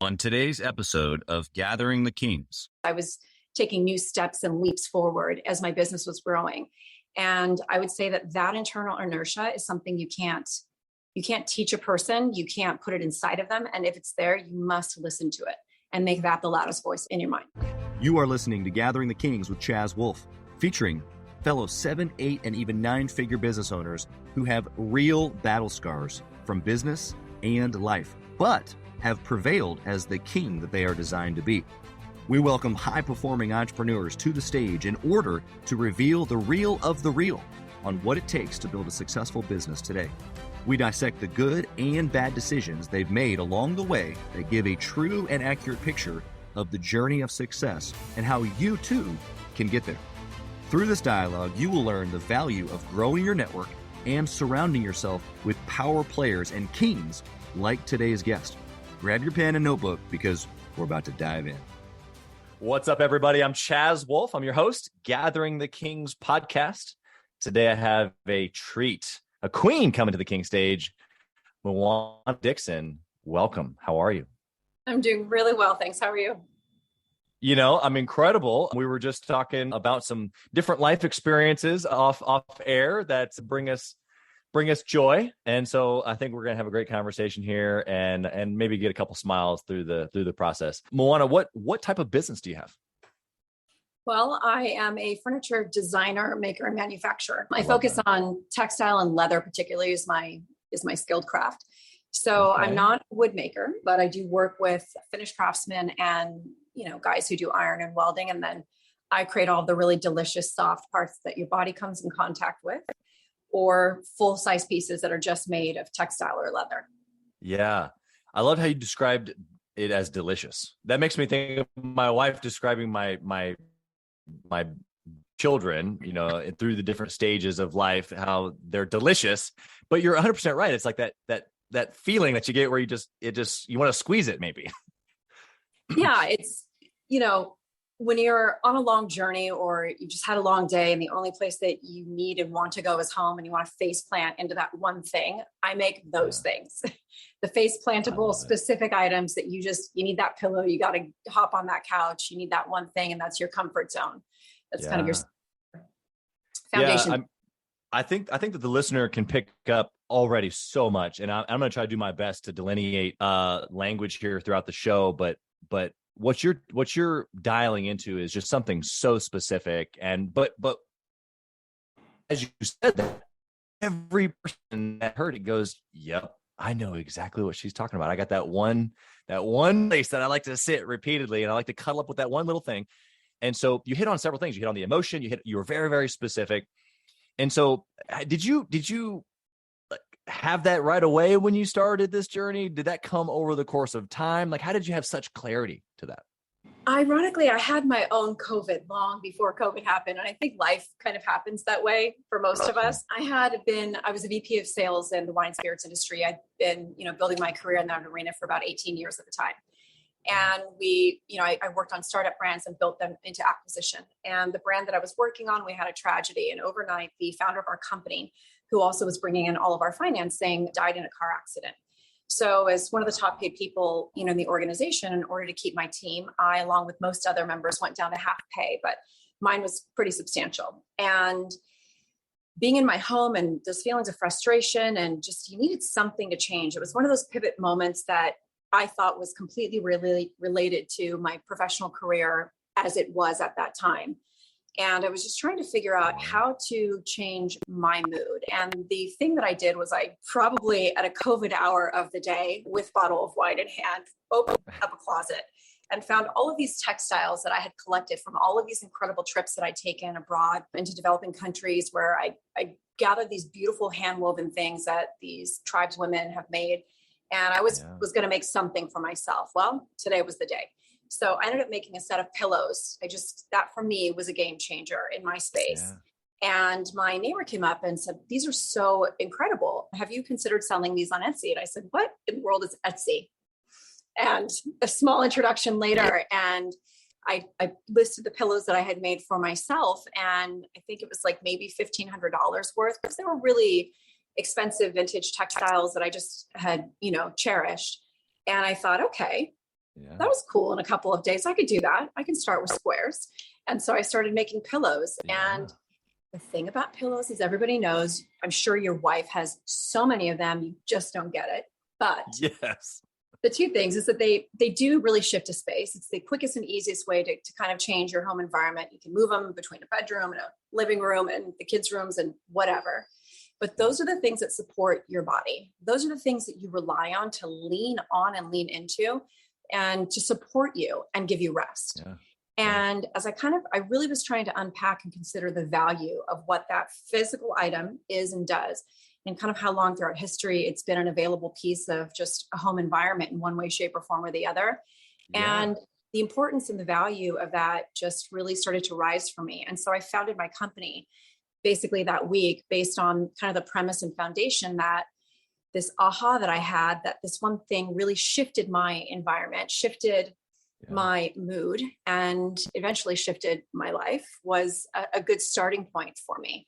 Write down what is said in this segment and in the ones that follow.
On today's episode of Gathering the Kings. I was taking new steps and leaps forward as my business was growing. And I would say that internal inertia is something you can't teach a person. You can't put it inside of them. And if it's there, you must listen to it and make that the loudest voice in your mind. You are listening to Gathering the Kings with Chaz Wolfe, featuring fellow 7, 8, and even 9-figure business owners who have real battle scars from business and life, but have prevailed as the king that they are designed to be. We welcome high-performing entrepreneurs to the stage in order to reveal the real of the real on what it takes to build a successful business today. We dissect the good and bad decisions they've made along the way that give a true and accurate picture of the journey of success and how you too can get there. Through this dialogue, you will learn the value of growing your network and surrounding yourself with power players and kings like today's guest. Grab your pen and notebook because we're about to dive in. What's up, everybody? I'm Chaz Wolfe. I'm your host, Gathering the Kings podcast. Today I have a treat, a queen coming to the king stage, Moana Dixon. Welcome. How are you? I'm doing really well, thanks. How are you? You know, I'm incredible. We were just talking about some different life experiences off air that bring us joy. And so I think we're going to have a great conversation here and maybe get a couple smiles through the process. Moana, what type of business do you have? Well, I am a furniture designer, maker, and manufacturer. I focus on textile and leather particularly is my skilled craft. So okay. I'm not a wood maker, but I do work with finished craftsmen and, guys who do iron and welding. And then I create all the really delicious soft parts that your body comes in contact with, or full-size pieces that are just made of textile or leather. Yeah. I love how you described it as delicious. That makes me think of my wife describing my children, through the different stages of life, how they're delicious, but you're 100% right. It's like that feeling that you get where you want to squeeze it maybe. Yeah. It's, when you're on a long journey or you just had a long day and the only place that you need and want to go is home and you want to face plant into that one thing, I make those things. The face plantable specific items that you need that pillow, you got to hop on that couch, you need that one thing, and that's your comfort zone. That's kind of your foundation. Yeah, I think that the listener can pick up already so much, and I'm going to try to do my best to delineate language here throughout the show, but what you're dialing into is just something so specific. And but as you said that, every person that heard it goes, yep, I know exactly what she's talking about. I got that one place that I like to sit repeatedly, and I like to cuddle up with that one little thing. And so you hit on several things. You hit on the emotion, you were very, very specific. And so did you have that right away when you started this journey? Did that come over the course of time? Like, how did you have such clarity to that? Ironically, I had my own COVID long before COVID happened. And I think life kind of happens that way for most of us. I was a VP of sales in the wine and spirits industry. I'd been, building my career in that arena for about 18 years at the time. And I worked on startup brands and built them into acquisition. And the brand that I was working on, we had a tragedy. And overnight, the founder of our company, who also was bringing in all of our financing, died in a car accident. So as one of the top paid people, in the organization, in order to keep my team, I, along with most other members, went down to half pay, but mine was pretty substantial. And being in my home and those feelings of frustration and just, you needed something to change. It was one of those pivot moments that I thought was completely related to my professional career as it was at that time. And I was just trying to figure out how to change my mood. And the thing that I did was I probably at a COVID hour of the day with a bottle of wine in hand, opened up a closet and found all of these textiles that I had collected from all of these incredible trips that I'd taken abroad into developing countries where I gathered these beautiful hand-woven things that these tribes women have made. And I was going to make something for myself. Well, today was the day. So I ended up making a set of pillows. That for me was a game changer in my space. Yeah. And my neighbor came up and said, "These are so incredible. Have you considered selling these on Etsy?" And I said, "What in the world is Etsy?" And a small introduction later, and I listed the pillows that I had made for myself. And I think it was like maybe $1,500 worth, because they were really expensive vintage textiles that I just had, cherished. And I thought, okay, Yeah. That was cool in a couple of days. I could do that. I can start with squares. And so I started making pillows. Yeah. And the thing about pillows is everybody knows, I'm sure your wife has so many of them, you just don't get it. But Yes. the two things is that they do really shift a space. It's the quickest and easiest way to kind of change your home environment. You can move them between a bedroom and a living room and the kids' rooms and whatever. But those are the things that support your body. Those are the things that you rely on to lean on and lean into and to support you and give you rest. Yeah. And as I really was trying to unpack and consider the value of what that physical item is and does, and kind of how long throughout history it's been an available piece of just a home environment in one way, shape, or form or the other. Yeah. And the importance and the value of that just really started to rise for me. And so I founded my company basically that week based on kind of the premise and foundation that this aha that I had, that this one thing really shifted my environment, shifted my mood, and eventually shifted my life, was a good starting point for me.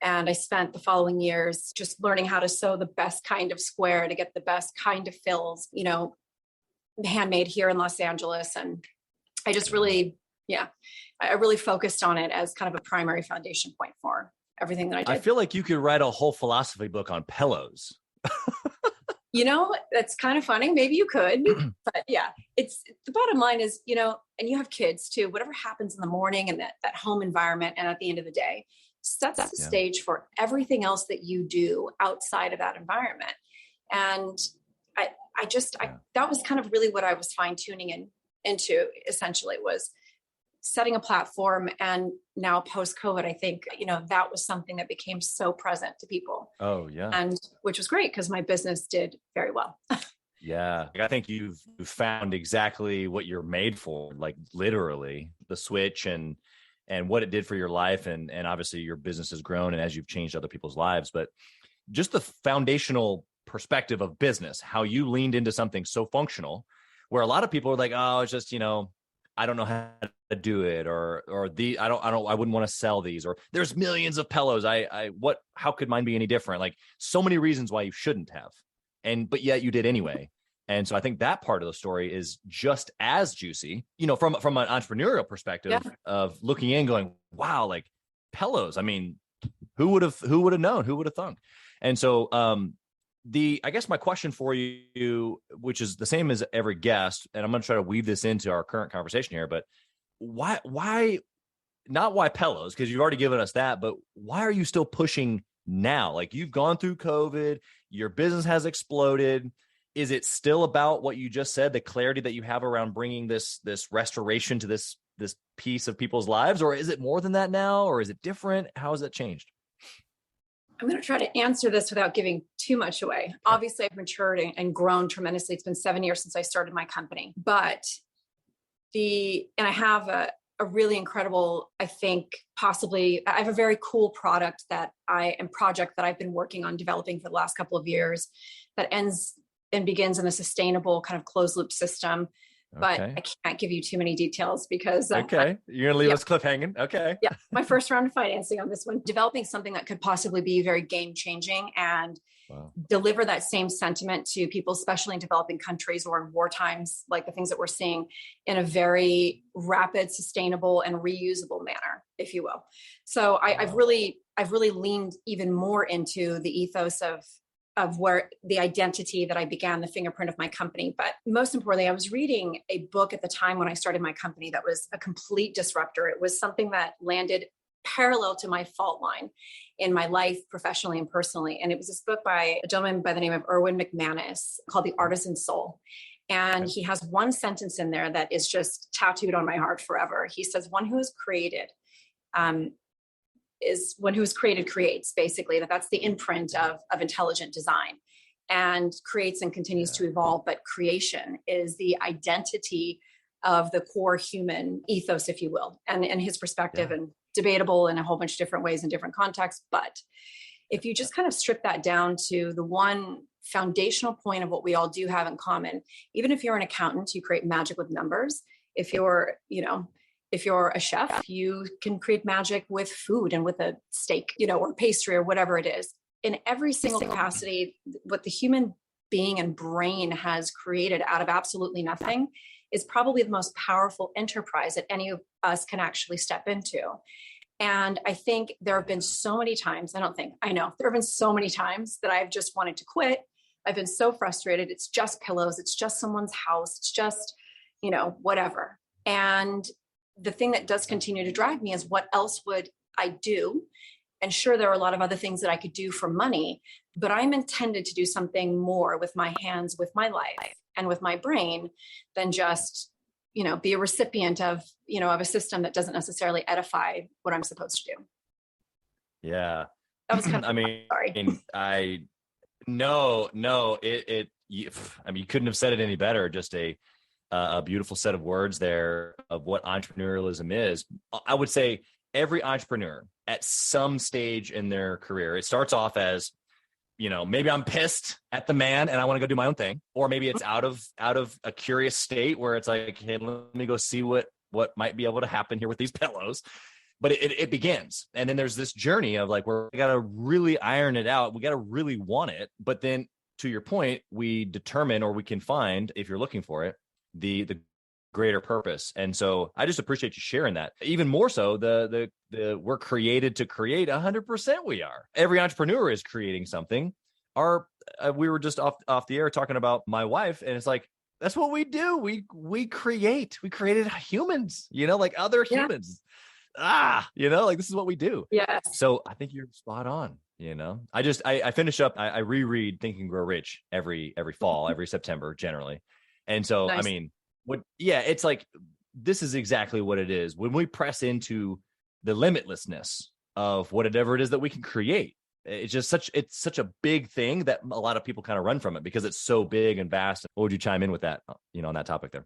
And I spent the following years just learning how to sew the best kind of square to get the best kind of fills, handmade here in Los Angeles. And I just really, I really focused on it as kind of a primary foundation point for everything that I did. I feel like you could write a whole philosophy book on pillows. That's kind of funny. Maybe you could, but yeah, it's the bottom line is, and you have kids too, whatever happens in the morning and that home environment and at the end of the day sets the stage for everything else that you do outside of that environment. And that was kind of really what I was fine tuning into essentially, was setting a platform. And now post COVID, I think, that was something that became so present to people. Oh yeah. And which was great because my business did very well. Yeah. I think you've found exactly what you're made for, like literally the switch and what it did for your life. And obviously your business has grown and as you've changed other people's lives, but just the foundational perspective of business, how you leaned into something so functional where a lot of people are like, oh, it's just, I don't know how to do it, or I wouldn't want to sell these, or there's millions of pillows. How could mine be any different? Like so many reasons why you shouldn't have. But yet you did anyway. And so I think that part of the story is just as juicy, from an entrepreneurial perspective of looking in going, wow, like pillows. I mean, who would have known, who would have thunk? And so, I guess my question for you, which is the same as every guest, and I'm going to try to weave this into our current conversation here, but why not why pillows? Because you've already given us that, but why are you still pushing now? Like you've gone through COVID, your business has exploded. Is it still about what you just said, the clarity that you have around bringing this restoration to this piece of people's lives? Or is it more than that now? Or is it different? How has that changed? I'm going to try to answer this without giving too much away. Obviously, I've matured and grown tremendously. It's been 7 years since I started my company, but I have a really incredible, I think I have a very cool project that I've been working on developing for the last couple of years that ends and begins in a sustainable kind of closed loop system. But I can't give you too many details because you're going to leave us cliffhanging. Okay. Yeah. My first round of financing on this one, developing something that could possibly be very game changing and deliver that same sentiment to people, especially in developing countries or in war times, like the things that we're seeing, in a very rapid, sustainable and reusable manner, if you will. So I've really leaned even more into the ethos of where the identity that I began, the fingerprint of my company. But most importantly, I was reading a book at the time when I started my company that was a complete disruptor. It was something that landed parallel to my fault line in my life, professionally and personally. And it was this book by a gentleman by the name of Erwin McManus called The Artisan Soul. And he has one sentence in there that is just tattooed on my heart forever. He says, one who is created creates, basically. That's the imprint of intelligent design, and creates and continues to evolve. But creation is the identity of the core human ethos, if you will, and his perspective, and debatable in a whole bunch of different ways in different contexts. But if you just kind of strip that down to the one foundational point of what we all do have in common, even if you're an accountant, you create magic with numbers. If you're a chef, you can create magic with food and with a steak, or pastry or whatever it is. In every single capacity, what the human being and brain has created out of absolutely nothing is probably the most powerful enterprise that any of us can actually step into. And I think there have been so many times, I know there have been so many times that I've just wanted to quit. I've been so frustrated. It's just pillows. It's just someone's house. It's just, whatever. And the thing that does continue to drive me is what else would I do? And sure, there are a lot of other things that I could do for money, but I'm intended to do something more with my hands, with my life, and with my brain than just, be a recipient of a system that doesn't necessarily edify what I'm supposed to do. Yeah. That was kind of, sorry. You couldn't have said it any better. Just a beautiful set of words there of what entrepreneurialism is. I would say every entrepreneur at some stage in their career, it starts off as, maybe I'm pissed at the man and I want to go do my own thing, or maybe it's out of a curious state where it's like, hey, let me go see what might be able to happen here with these pillows. But it begins. And then there's this journey of like, we got to really iron it out. We got to really want it. But then to your point, we determine, or we can find, if you're looking for it, the greater purpose. And so I just appreciate you sharing that. Even more so, the we're created to create. 100% we are. Every entrepreneur is creating something. We were just off the air talking about my wife, and it's like, that's what we do. We create. We created humans, like other humans. Like this is what we do. Yes. So I think you're spot on. I finish up. I reread Think and Grow Rich every fall, every September generally. And so, nice. I mean, it's like, this is exactly what it is. When we press into the limitlessness of whatever it is that we can create, it's such a big thing that a lot of people kind of run from it because it's so big and vast. What would you chime in with that, on that topic there?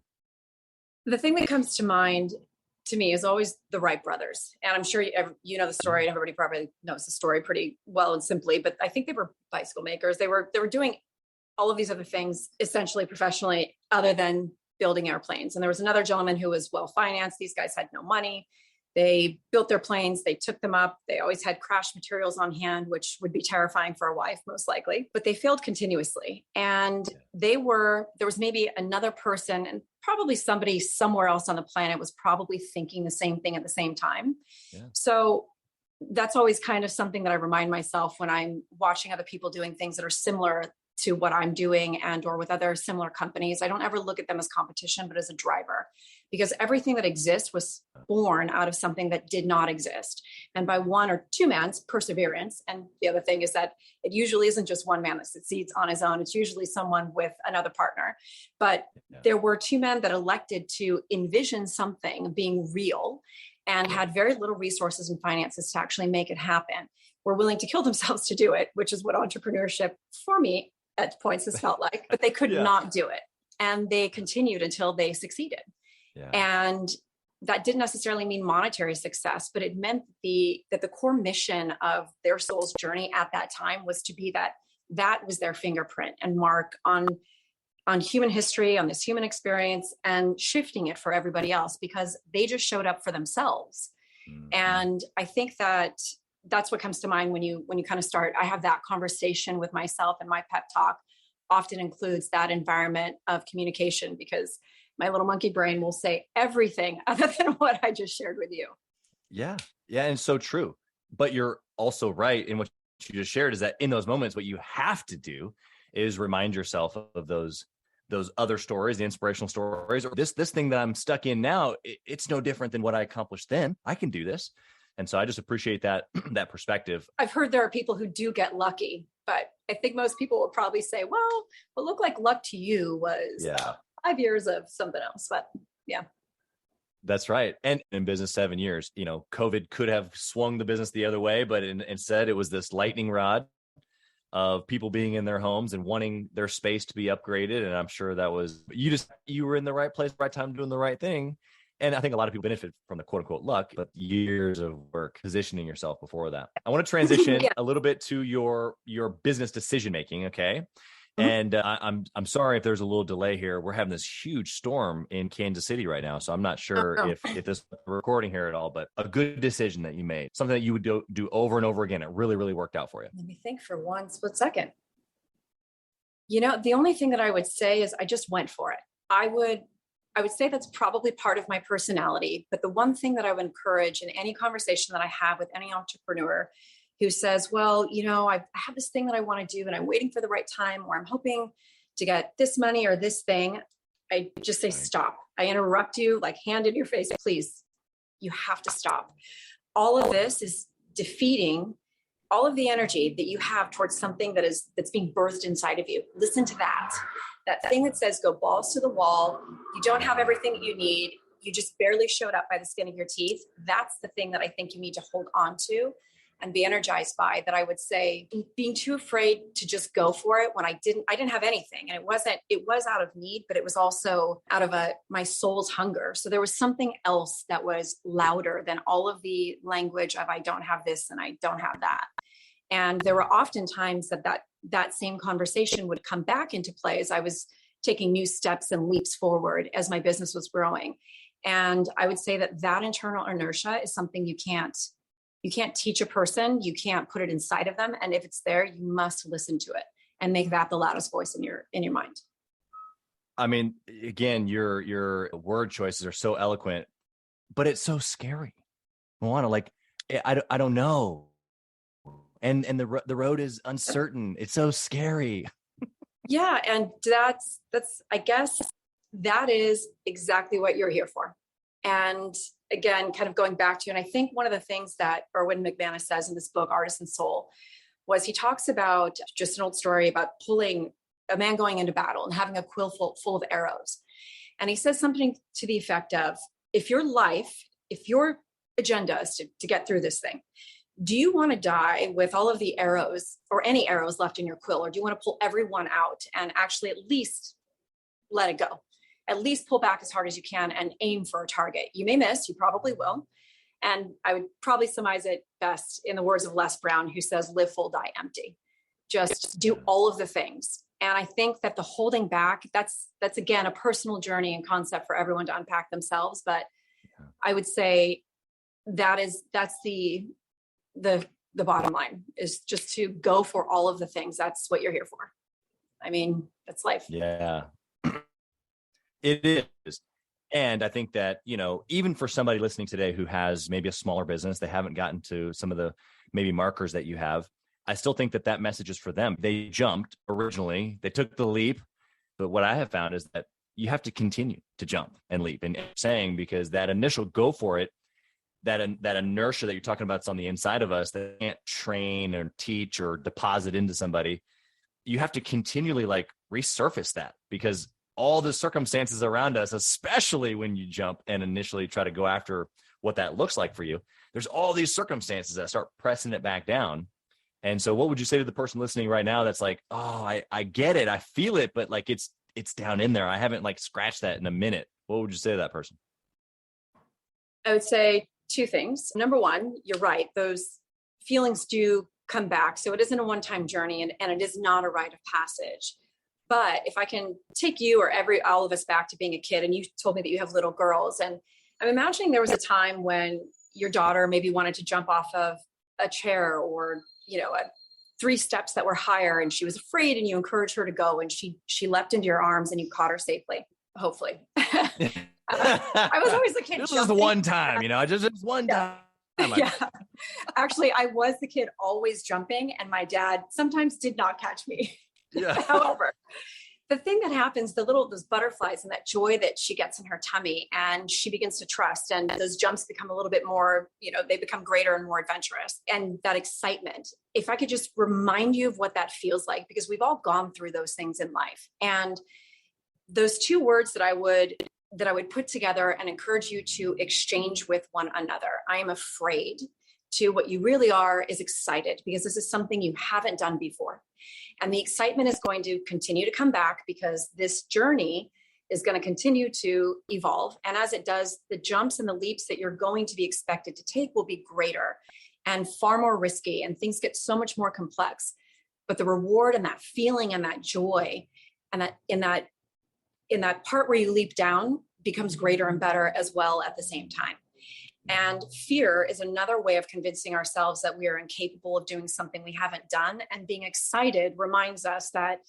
The thing that comes to mind to me is always the Wright brothers. And I'm sure you know the story, and everybody probably knows the story pretty well and simply, but I think they were bicycle makers. They were doing all of these other things essentially professionally other than building airplanes. And there was another gentleman who was well-financed. These guys had no money. They built their planes. They took them up. They always had crash materials on hand, which would be terrifying for a wife, most likely, but they failed continuously. And there was maybe another person, and probably somebody somewhere else on the planet was probably thinking the same thing at the same time. Yeah. So that's always kind of something that I remind myself when I'm watching other people doing things that are similar to what I'm doing and or with other similar companies. I don't ever look at them as competition, but as a driver, because everything that exists was born out of something that did not exist. And by one or two man's perseverance. And the other thing is that it usually isn't just one man that succeeds on his own. It's usually someone with another partner. But there were two men that elected to envision something being real and had very little resources and finances to actually make it happen. Were willing to kill themselves to do it, which is what entrepreneurship for me at points has felt like, but they could not do it. And they continued until they succeeded. Yeah. And that didn't necessarily mean monetary success, but it meant that the core mission of their soul's journey at that time was to be that was their fingerprint and mark on human history, on this human experience, and shifting it for everybody else because they just showed up for themselves. Mm-hmm. And I think that's what comes to mind when you kind of start. I have that conversation with myself, and my pep talk often includes that environment of communication because my little monkey brain will say everything other than what I just shared with you. Yeah. Yeah. And so true. But you're also right in what you just shared is that in those moments, what you have to do is remind yourself of those other stories, the inspirational stories, or this thing that I'm stuck in now. It's no different than what I accomplished then. I can do this. And so I just appreciate that perspective. I've heard there are people who do get lucky, but I think most people will probably say, well, what looked like luck to you was 5 years of something else. But yeah. That's right. And in business, 7 years, COVID could have swung the business the other way, but instead it was this lightning rod of people being in their homes and wanting their space to be upgraded. And I'm sure that was, you were in the right place, right time, doing the right thing. And I think a lot of people benefit from the quote unquote luck, but years of work positioning yourself before that. I want to transition a little bit to your business decision making. Okay. And I'm sorry if there's a little delay here. We're having this huge storm in Kansas City right now. So I'm not sure if this recording here at all, but a good decision that you made, something that you would do over and over again. It really, really worked out for you. Let me think for one split second. The only thing that I would say is I just went for it. I I would say that's probably part of my personality. But the one thing that I would encourage in any conversation that I have with any entrepreneur who says, well, I have this thing that I want to do and I'm waiting for the right time, or I'm hoping to get this money or this thing, I just say, stop. I interrupt you, like hand in your face, please. You have to stop. All of this is defeating all of the energy that you have towards something that's being birthed inside of you. Listen to that thing that says go balls to the wall. You don't have everything that you need. You just barely showed up by the skin of your teeth. That's the thing that I think you need to hold on to and be energized by. That I would say being too afraid to just go for it when I didn't have anything. And it was out of need, but it was also out of my soul's hunger. So there was something else that was louder than all of the language of I don't have this and I don't have that. And there were often times that same conversation would come back into play as I was taking new steps and leaps forward as my business was growing. And I would say that internal inertia is something you can't teach a person. You can't put it inside of them. And if it's there, you must listen to it and make that the loudest voice in your mind. I mean, again, your word choices are so eloquent, but it's so scary. Moana, like, I don't know. And the road is uncertain. It's so scary. Yeah. And that's, I guess that is exactly what you're here for. And again, kind of going back to, and I think one of the things that Erwin McManus says in this book, Artisan Soul, was he talks about just an old story about a man going into battle and having a quill full of arrows. And he says something to the effect of, if your agenda is to get through this thing, do you want to die with all of the arrows or any arrows left in your quill? Or do you want to pull every one out and actually at least let it go? At least pull back as hard as you can and aim for a target. You may miss, you probably will. And I would probably surmise it best in the words of Les Brown, who says, live full, die empty. Just do all of the things. And I think that the holding back, that's again, a personal journey and concept for everyone to unpack themselves. But I would say that's the bottom line, is just to go for all of the things. That's what you're here for. I mean, that's life. Yeah, it is. And I think that, even for somebody listening today who has maybe a smaller business, they haven't gotten to some of the maybe markers that you have. I still think that message is for them. They jumped originally, they took the leap. But what I have found is that you have to continue to jump and leap. And saying, because that initial go for it, that inertia that you're talking about is on the inside of us that can't train or teach or deposit into somebody. You have to continually resurface that, because all the circumstances around us, especially when you jump and initially try to go after what that looks like for you, there's all these circumstances that start pressing it back down. And so what would you say to the person listening right now that's like, oh, I get it, I feel it, but it's down in there, I haven't scratched that in a minute? What would you say to that person? I would say two things. Number one, you're right. Those feelings do come back. So it isn't a one-time journey, and it is not a rite of passage. But if I can take you or all of us back to being a kid, and you told me that you have little girls, and I'm imagining there was a time when your daughter maybe wanted to jump off of a chair or, 3 steps that were higher, and she was afraid, and you encouraged her to go, and she leapt into your arms and you caught her safely, hopefully. I was always the kid. This was the one time, just one time. Yeah. Actually, I was the kid always jumping, and my dad sometimes did not catch me. Yeah. However, the thing that happens, those butterflies and that joy that she gets in her tummy, and she begins to trust, and those jumps become a little bit more, they become greater and more adventurous, and that excitement. If I could just remind you of what that feels like, because we've all gone through those things in life. And those 2 words that I would put together and encourage you to exchange with one another. I am afraid, to what you really are is excited, because this is something you haven't done before. And the excitement is going to continue to come back, because this journey is going to continue to evolve. And as it does, the jumps and the leaps that you're going to be expected to take will be greater and far more risky, and things get so much more complex. But the reward and that feeling and that joy and that in that part where you leap down becomes greater and better as well at the same time. And fear is another way of convincing ourselves that we are incapable of doing something we haven't done. And being excited reminds us that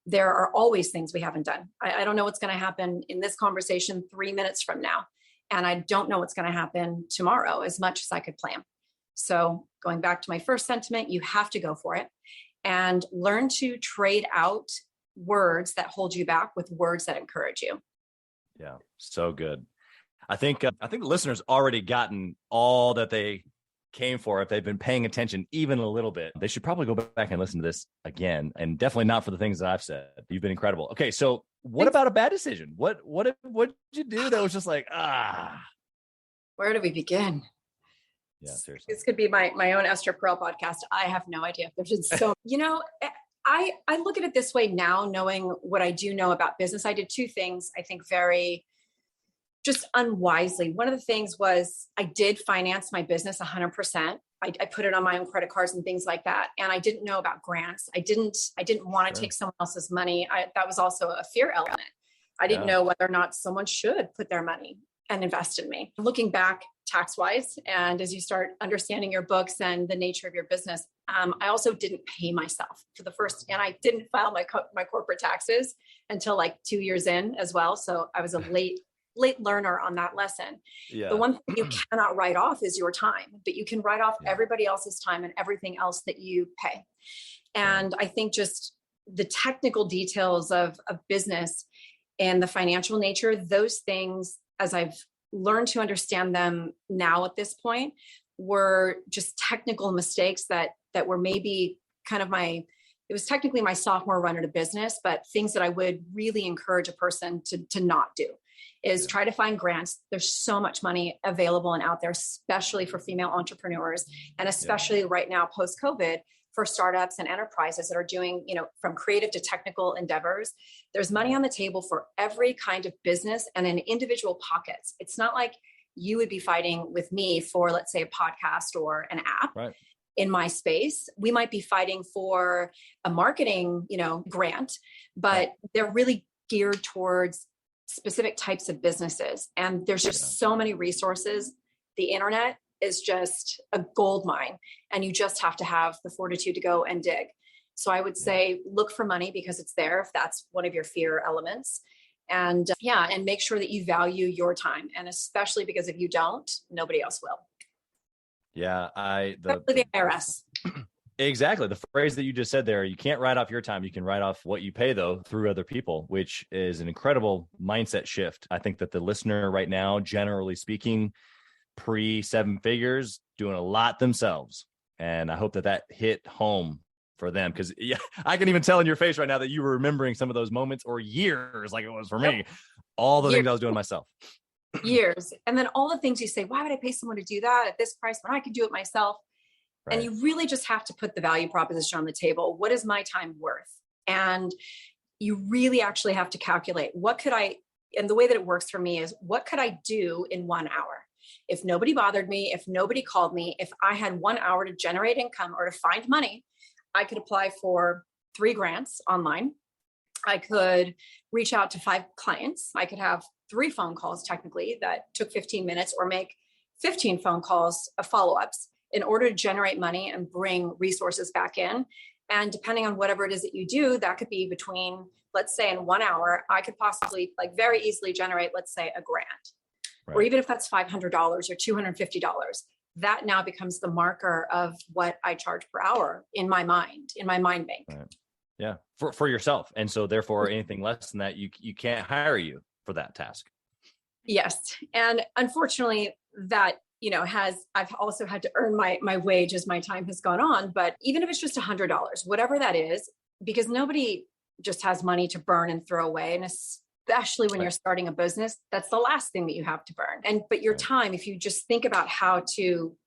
there are always things we haven't done. I don't know what's going to happen in this conversation 3 minutes from now. And I don't know what's going to happen tomorrow as much as I could plan. So going back to my first sentiment, you have to go for it and learn to trade out words that hold you back with words that encourage you. Yeah, so good. I think the listeners already gotten all that they came for. If they've been paying attention even a little bit, they should probably go back and listen to this again, and definitely not for the things that I've said. You've been incredible. Okay, so what about a bad decision? What did you do that was just like, where do we begin? Yeah, seriously. This could be my own Esther Perel podcast. I have no idea. There's just so, I look at it this way now, knowing what I do know about business. I did two things, I think, very just unwisely. One of the things was I did finance my business 100%. I put it on my own credit cards and things like that. And I didn't know about grants. I didn't want to take someone else's money. That was also a fear element. I didn't know whether or not someone should put their money and invest in me. Looking back tax-wise, and as you start understanding your books and the nature of your business, I also didn't pay myself for the first, and I didn't file my corporate taxes until like 2 years in as well. So I was a late learner on that lesson. Yeah. The one thing you cannot write off is your time, but you can write off everybody else's time and everything else that you pay. And I think just the technical details of business and the financial nature, those things, as I've learned to understand them now at this point, were just technical mistakes that were maybe kind of it was technically my sophomore run at a business, but things that I would really encourage a person to not do is try to find grants. There's so much money available and out there, especially for female entrepreneurs, and especially right now post-COVID for startups and enterprises that are doing, from creative to technical endeavors. There's money on the table for every kind of business and in individual pockets. It's not like you would be fighting with me for, let's say, a podcast or an app. Right. In my space, we might be fighting for a marketing, grant, but they're really geared towards specific types of businesses. And there's just so many resources. The internet is just a gold mine, and you just have to have the fortitude to go and dig. So I would say, look for money because it's there, if that's one of your fear elements. And and make sure that you value your time. And especially because if you don't, nobody else will. Yeah. The IRS. Exactly. The phrase that you just said there, you can't write off your time. You can write off what you pay, though, through other people, which is an incredible mindset shift. I think that the listener right now, generally speaking, pre-7 figures, doing a lot themselves. And I hope that hit home for them, because I can even tell in your face right now that you were remembering some of those moments or years like it was for me, all the things I was doing myself. Years. And then all the things you say, why would I pay someone to do that at this price when I could do it myself? Right. And you really just have to put the value proposition on the table. What is my time worth? And you really actually have to calculate and the way that it works for me is, what could I do in 1 hour? If nobody bothered me, if nobody called me, if I had 1 hour to generate income or to find money, I could apply for 3 grants online. I could reach out to 5 clients. I could have 3 phone calls technically that took 15 minutes, or make 15 phone calls of follow-ups in order to generate money and bring resources back in. And depending on whatever it is that you do, that could be between, let's say in 1 hour, I could possibly very easily generate, let's say, a grant. Right. Or even if that's $500 or $250, that now becomes the marker of what I charge per hour in my mind bank. Right. Yeah. For yourself. And so therefore anything less than that, you can't hire you for that task. Yes. And unfortunately that, I've also had to earn my wage as my time has gone on. But even if it's just $100, whatever that is, because nobody just has money to burn and throw away. And especially when you're starting a business, that's the last thing that you have to burn. But your time, if you just think about how to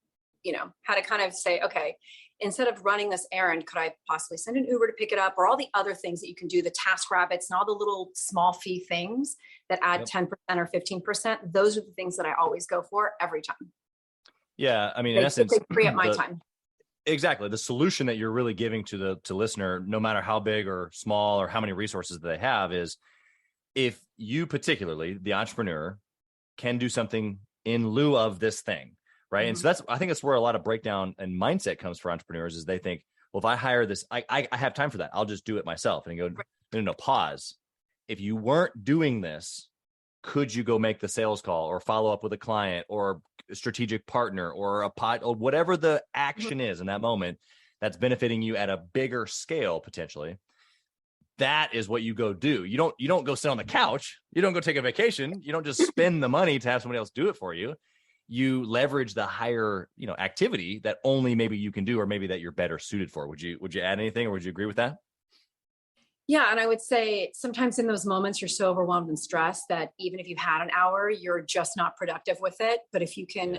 kind of say, okay, instead of running this errand, could I possibly send an Uber to pick it up, or all the other things that you can do, the task rabbits and all the little small fee things that add 10% or 15%. Those are the things that I always go for every time. Yeah. I mean, in essence, they free up my time. Exactly. The solution that you're really giving to the listener, no matter how big or small or how many resources they have, is if you, particularly the entrepreneur, can do something in lieu of this thing. Right. Mm-hmm. And so I think that's where a lot of breakdown and mindset comes for entrepreneurs, is they think, well, if I hire this, I have time for that. I'll just do it myself. And you go, no, pause. If you weren't doing this, could you go make the sales call or follow up with a client or a strategic partner or or whatever the action is in that moment that's benefiting you at a bigger scale potentially? That is what you go do. You don't go sit on the couch. You don't go take a vacation. You don't just spend the money to have somebody else do it for you. You leverage the higher, activity that only maybe you can do, or maybe that you're better suited for. Would you add anything, or would you agree with that? Yeah. And I would say sometimes in those moments, you're so overwhelmed and stressed that even if you had an hour, you're just not productive with it. But if you can,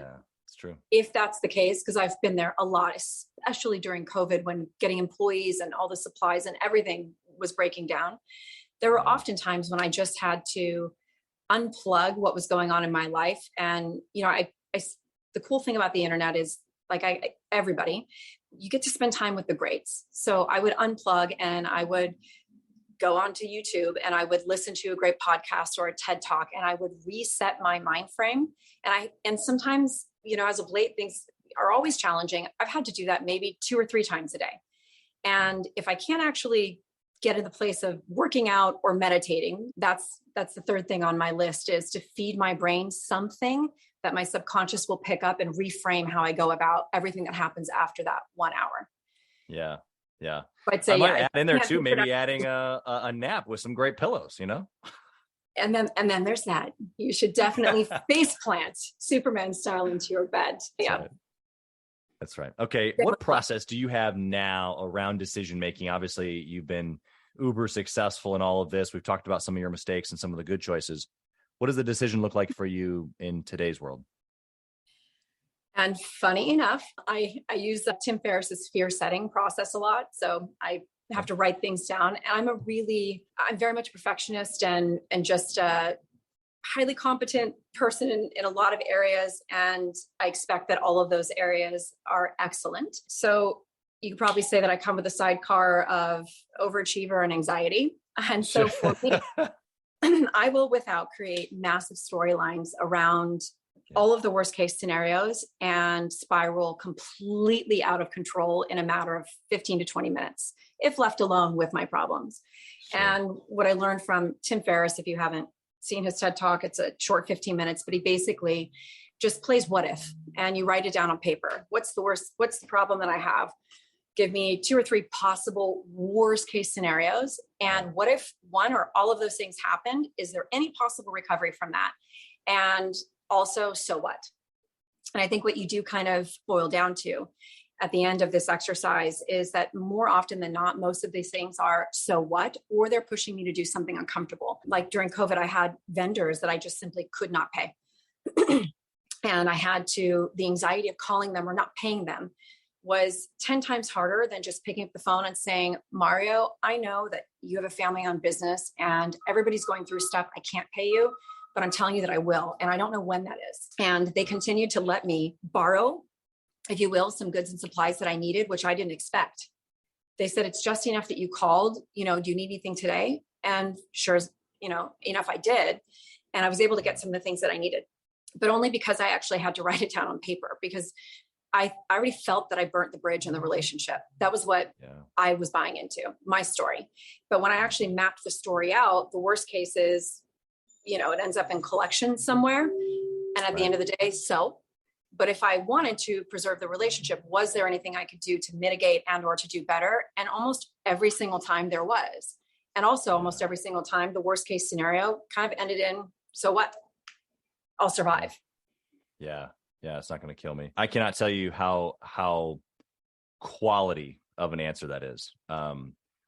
it's true. If that's the case, because I've been there a lot, especially during COVID when getting employees and all the supplies and everything was breaking down. There were often times when I just had to unplug what was going on in my life. And, the cool thing about the internet is everybody, you get to spend time with the greats. So I would unplug and I would go onto YouTube and I would listen to a great podcast or a TED Talk, and I would reset my mind frame. And sometimes, as of late, things are always challenging. I've had to do that maybe 2 or 3 times a day. And if I can't actually get in the place of working out or meditating, that's the third thing on my list, is to feed my brain something that my subconscious will pick up and reframe how I go about everything that happens after that 1 hour. Yeah. Yeah. I'd say, I might add in there too, maybe adding a nap with some great pillows, And then there's that. You should definitely face plant Superman style into your bed. Yeah. That's right. Okay. What process do you have now around decision making? Obviously, you've been uber successful in all of this. We've talked about some of your mistakes and some of the good choices. What does the decision look like for you in today's world? And funny enough, I use Tim Ferriss's fear setting process a lot. So I have to write things down. And I'm very much a perfectionist and just a highly competent person in a lot of areas. And I expect that all of those areas are excellent. So you could probably say that I come with a sidecar of overachiever and anxiety. And so for me, I will without create massive storylines around all of the worst case scenarios and spiral completely out of control in a matter of 15 to 20 minutes, if left alone with my problems. Sure. And what I learned from Tim Ferriss, if you haven't seen his TED Talk, it's a short 15 minutes, but he basically just plays what if, and you write it down on paper. What's the problem that I have? Give me 2 or 3 possible worst case scenarios. And what if one or all of those things happened? Is there any possible recovery from that? And also, so what? And I think what you do kind of boil down to at the end of this exercise is that more often than not, most of these things are so what, or they're pushing me to do something uncomfortable. Like during COVID, I had vendors that I just simply could not pay. And the anxiety of calling them or not paying them was 10 times harder than just picking up the phone and saying, Mario, I know that you have a family-owned business and everybody's going through stuff. I can't pay you, but I'm telling you that I will. And I don't know when that is. And they continued to let me borrow, if you will, some goods and supplies that I needed, which I didn't expect. They said, it's just enough that you called, do you need anything today? And sure, enough I did. And I was able to get some of the things that I needed, but only because I actually had to write it down on paper, because I already felt that I burnt the bridge in the relationship. That was what I was buying into, my story. But when I actually mapped the story out, the worst case is, it ends up in collection somewhere. And at the end of the day, but if I wanted to preserve the relationship, was there anything I could do to mitigate and or to do better? And almost every single time there was. And also almost every single time, the worst case scenario kind of ended in, so what? I'll survive. Yeah. Yeah. It's not going to kill me. I cannot tell you how quality of an answer that is.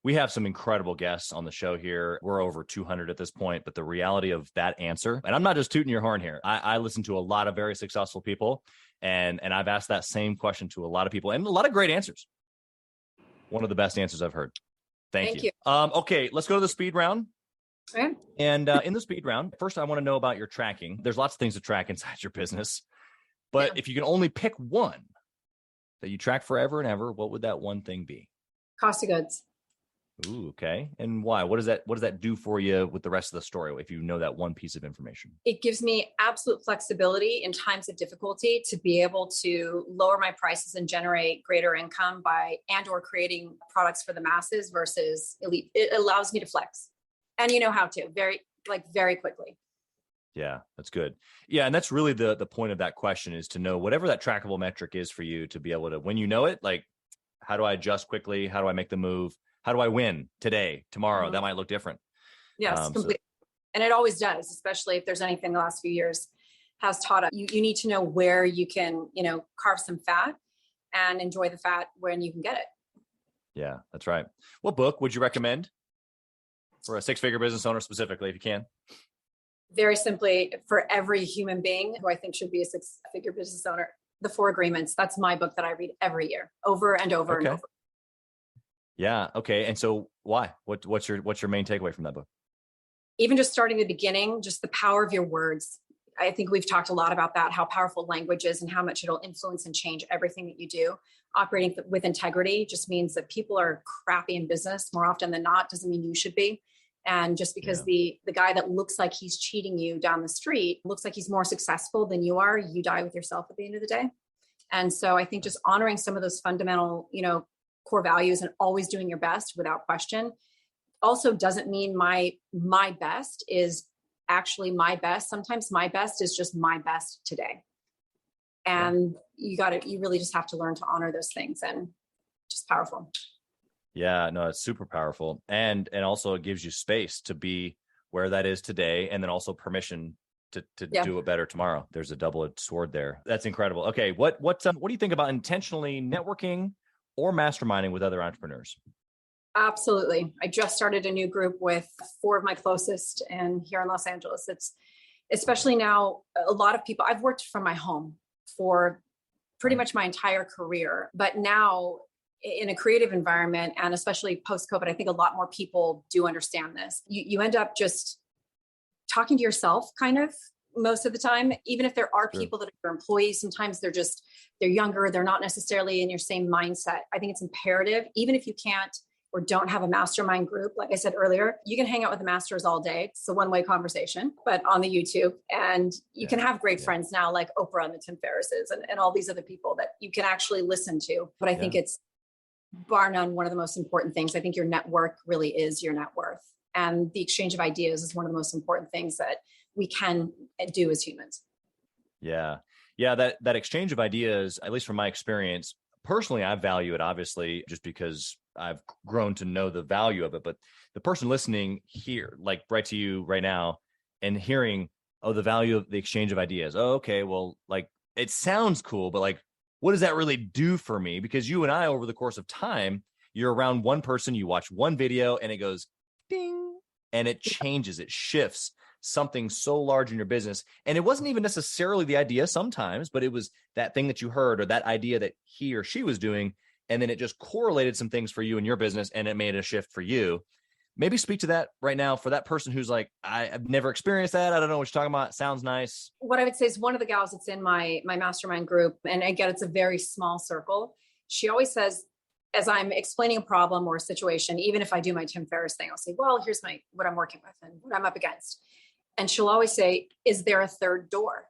We have some incredible guests on the show here. We're over 200 at this point, but the reality of that answer, and I'm not just tooting your horn here. I listen to a lot of very successful people, and I've asked that same question to a lot of people, and a lot of great answers. One of the best answers I've heard. Thank you. Okay, let's go to the speed round. Okay. And in the speed round, first, I want to know about your tracking. There's lots of things to track inside your business, but if you can only pick one that you track forever and ever, what would that one thing be? Cost of goods. Ooh, okay. And why? What does that do for you with the rest of the story if you know that one piece of information? It gives me absolute flexibility in times of difficulty to be able to lower my prices and generate greater income by and or creating products for the masses versus elite. It allows me to flex. And you know how to very quickly. Yeah, that's good. Yeah, and that's really the point of that question, is to know whatever that trackable metric is for you, to be able to, when you know it, like, how do I adjust quickly? How do I make the move? How do I win today, tomorrow? That might look different. Yes, completely. And it always does, especially if there's anything the last few years has taught us. You need to know where you can, carve some fat and enjoy the fat when you can get it. Yeah, that's right. What book would you recommend for a six-figure business owner specifically, if you can? Very simply, for every human being who I think should be a six-figure business owner, The Four Agreements. That's my book that I read every year, over and over and over. Yeah. Okay. And so why? What's your main takeaway from that book? Even just starting the beginning, just the power of your words. I think we've talked a lot about that, how powerful language is and how much it'll influence and change everything that you do. Operating with integrity just means that people are crappy in business more often than not. Doesn't mean you should be. And just because the guy that looks like he's cheating you down the street looks like he's more successful than you are, you die with yourself at the end of the day. And so I think just honoring some of those fundamental, core values and always doing your best without question also doesn't mean my best is actually my best. Sometimes my best is just my best today. And you really just have to learn to honor those things, and just powerful. Yeah, no, it's super powerful. And also it gives you space to be where that is today, and then also permission to do it better tomorrow. There's a double-edged sword there. That's incredible. Okay. What do you think about intentionally networking or masterminding with other entrepreneurs? Absolutely. I just started a new group with 4 of my closest and here in Los Angeles. It's especially now a lot of people, I've worked from my home for pretty much my entire career, but now in a creative environment, and especially post-COVID, I think a lot more people do understand this. You end up just talking to yourself kind of most of the time, even if there are people that are employees, sometimes they're younger, they're not necessarily in your same mindset. I think it's imperative, even if you can't or don't have a mastermind group, like I said earlier, you can hang out with the masters all day. It's a one-way conversation, but on the YouTube, and you can have great friends now, like Oprah and the Tim Ferrisses and all these other people that you can actually listen to. But I think it's bar none one of the most important things. I think your network really is your net worth. And the exchange of ideas is one of the most important things that we can do as humans. Yeah. Yeah. That exchange of ideas, at least from my experience, personally, I value it, obviously, just because I've grown to know the value of it. But the person listening here, like right to you right now, and hearing, the value of the exchange of ideas. Oh, okay. Well, like, it sounds cool, but like, what does that really do for me? Because you and I, over the course of time, you're around one person, you watch one video and it goes ding, and it changes, it shifts something so large in your business. And it wasn't even necessarily the idea sometimes, but it was that thing that you heard or that idea that he or she was doing. And then it just correlated some things for you in your business, and it made a shift for you. Maybe speak to that right now for that person who's like, I've never experienced that. I don't know what you're talking about. Sounds nice. What I would say is one of the gals that's in my mastermind group, and again, it's a very small circle. She always says, as I'm explaining a problem or a situation, even if I do my Tim Ferriss thing, I'll say, well, here's what I'm working with and what I'm up against. And she'll always say, is there a third door?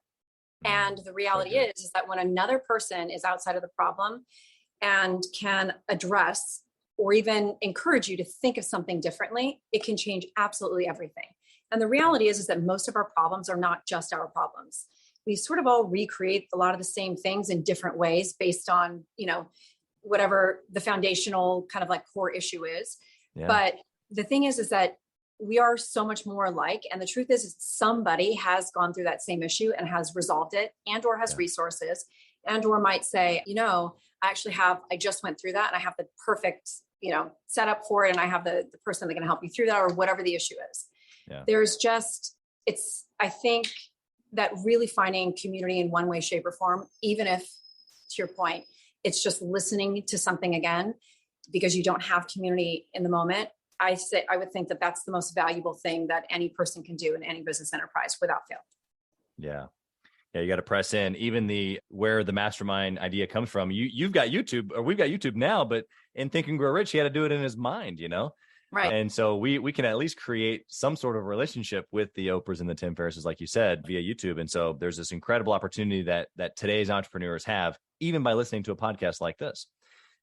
And the reality is that when another person is outside of the problem and can address or even encourage you to think of something differently, it can change absolutely everything. And the reality is that most of our problems are not just our problems. We sort of all recreate a lot of the same things in different ways based on, whatever the foundational kind of like core issue is. Yeah. But the thing is that we are so much more alike. And the truth is somebody has gone through that same issue and has resolved it, and or has resources, and or might say, I just went through that and I have the perfect, setup for it. And I have the person that can help you through that, or whatever the issue is. Yeah. I think that really finding community in one way, shape, or form, even if, to your point, it's just listening to something again, because you don't have community in the moment. I would think that that's the most valuable thing that any person can do in any business enterprise without fail. Yeah. Yeah. You got to press in. Even where the mastermind idea comes from. You've got YouTube, or we've got YouTube now, but in Think and Grow Rich, he had to do it in his mind, Right. And so we can at least create some sort of relationship with the Oprahs and the Tim Ferrisses, like you said, via YouTube. And so there's this incredible opportunity that today's entrepreneurs have, even by listening to a podcast like this.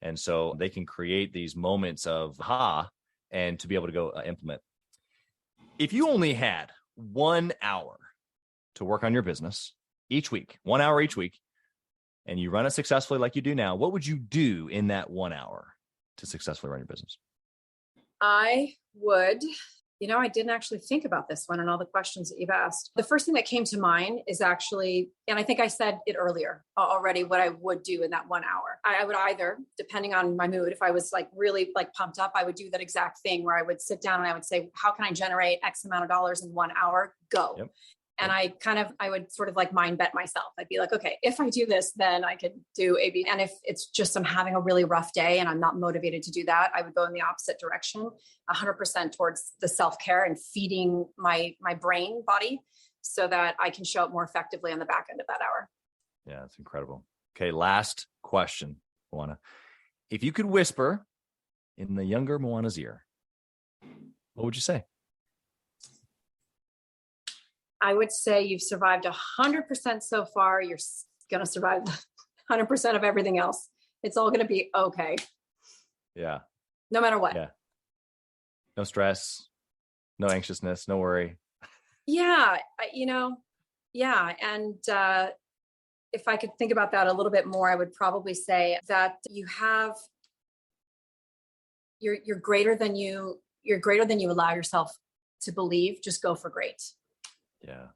And so they can create these moments of and to be able to go implement. If you only had 1 hour to work on your business each week, 1 hour each week, and you run it successfully like you do now, what would you do in that 1 hour to successfully run your business? I would, I didn't actually think about this one and all the questions that you've asked. The first thing that came to mind is actually, and I think I said it earlier already, what I would do in that 1 hour. I would either, depending on my mood, if I was like really like pumped up, I would do that exact thing where I would sit down and I would say, how can I generate X amount of dollars in 1 hour? Go. Yep. And I would sort of like mind bet myself. I'd be like, okay, if I do this, then I could do A, B. And if it's just, I'm having a really rough day and I'm not motivated to do that, I would go in the opposite direction, 100% towards the self-care and feeding my brain body so that I can show up more effectively on the back end of that hour. Yeah, that's incredible. Okay. Last question, Moana. If you could whisper in the younger Moana's ear, what would you say? I would say you've survived 100% so far. You're going to survive 100% of everything else. It's all going to be okay. Yeah. No matter what. Yeah. No stress, no anxiousness, no worry. Yeah. Yeah. And if I could think about that a little bit more, I would probably say that you're greater than you allow yourself to believe. Just go for great. Yeah.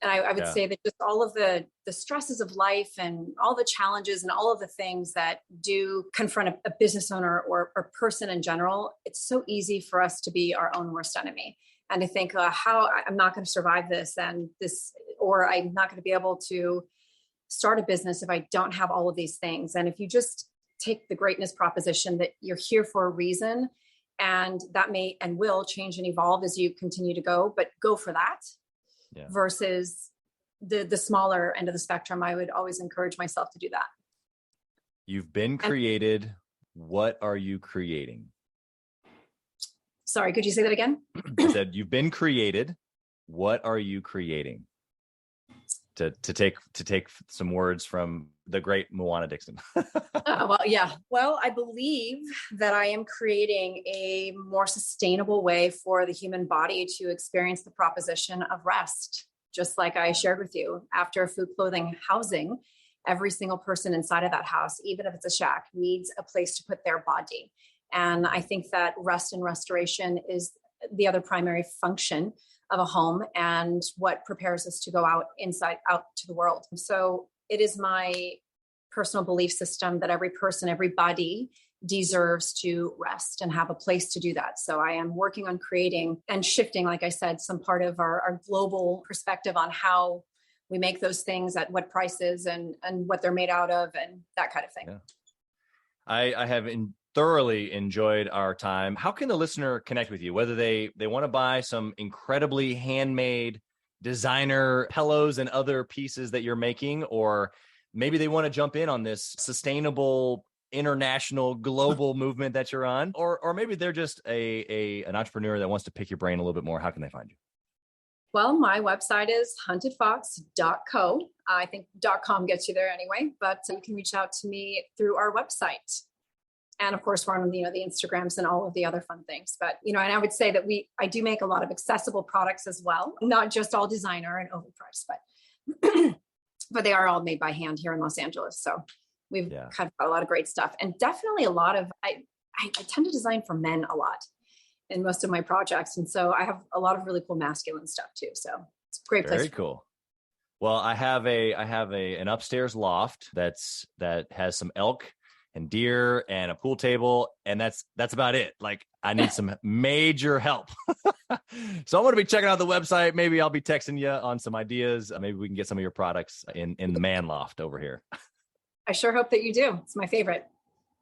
And I would say that just all of the stresses of life and all the challenges and all of the things that do confront a business owner or a person in general, it's so easy for us to be our own worst enemy and to think, how I'm not going to survive this or I'm not going to be able to start a business if I don't have all of these things. And if you just take the greatness proposition that you're here for a reason, and that may and will change and evolve as you continue to go, but go for that. Yeah. Versus the smaller end of the spectrum, I would always encourage myself to do that. You've been created. What are you creating? Sorry, could you say that again? I said, you've been created. What are you creating? To take some words from the great Moana Dixon. Well, I believe that I am creating a more sustainable way for the human body to experience the proposition of rest. Just like I shared with you, after food, clothing, housing, every single person inside of that house, even if it's a shack, needs a place to put their body. And I think that rest and restoration is the other primary function of a home and what prepares us to go out to the world. So it is my personal belief system that every person, every body deserves to rest and have a place to do that. So I am working on creating and shifting, like I said, some part of our global perspective on how we make those things, at what prices and what they're made out of and that kind of thing. Yeah. I have thoroughly enjoyed our time. How can the listener connect with you? Whether they want to buy some incredibly handmade designer pillows and other pieces that you're making, or maybe they want to jump in on this sustainable international global movement that you're on, or maybe they're just an entrepreneur that wants to pick your brain a little bit more. How can they find you? Well, my website is huntedfox.co. I think .com gets you there anyway, but you can reach out to me through our website. And of course, we're on the Instagrams and all of the other fun things. But, and I would say that I do make a lot of accessible products as well, not just all designer and overpriced, but they are all made by hand here in Los Angeles. So we've kind of got a lot of great stuff, and definitely a lot of, I tend to design for men a lot in most of my projects. And so I have a lot of really cool masculine stuff too. So it's a great place. Very cool. Well, I have an upstairs loft that has some elk and deer and a pool table, and that's about it. Like, I need some major help. So I'm going to be checking out the website. Maybe I'll be texting you on some ideas. Maybe we can get some of your products in the man loft over here. I sure hope that you do. It's my favorite.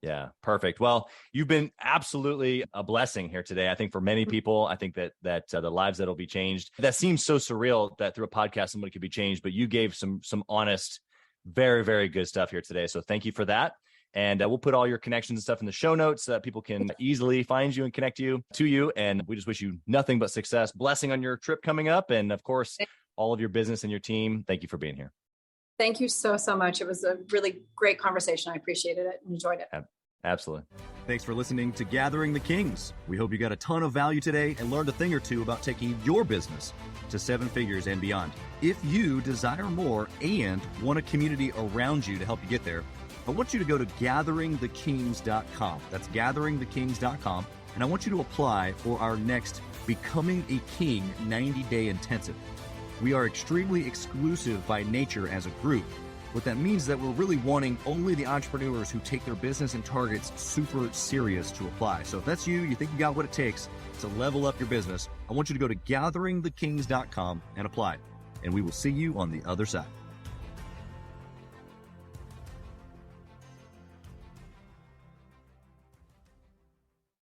Yeah, perfect. Well, you've been absolutely a blessing here today. I think for many people, I think that the lives that'll be changed. That seems so surreal that through a podcast somebody could be changed, but you gave some honest, very, very good stuff here today. So thank you for that. And we'll put all your connections and stuff in the show notes so that people can easily find you and connect you to you. And we just wish you nothing but success, blessing on your trip coming up. And of course, all of your business and your team. Thank you for being here. Thank you so much. It was a really great conversation. I appreciated it and enjoyed it. Absolutely. Thanks for listening to Gathering the Kings. We hope you got a ton of value today and learned a thing or two about taking your business to 7 figures and beyond. If you desire more and want a community around you to help you get there, I want you to go to gatheringthekings.com. That's gatheringthekings.com. And I want you to apply for our next Becoming a King 90-day intensive. We are extremely exclusive by nature as a group. What that means is that we're really wanting only the entrepreneurs who take their business and targets super serious to apply. So if that's you think you got what it takes to level up your business, I want you to go to gatheringthekings.com and apply. And we will see you on the other side.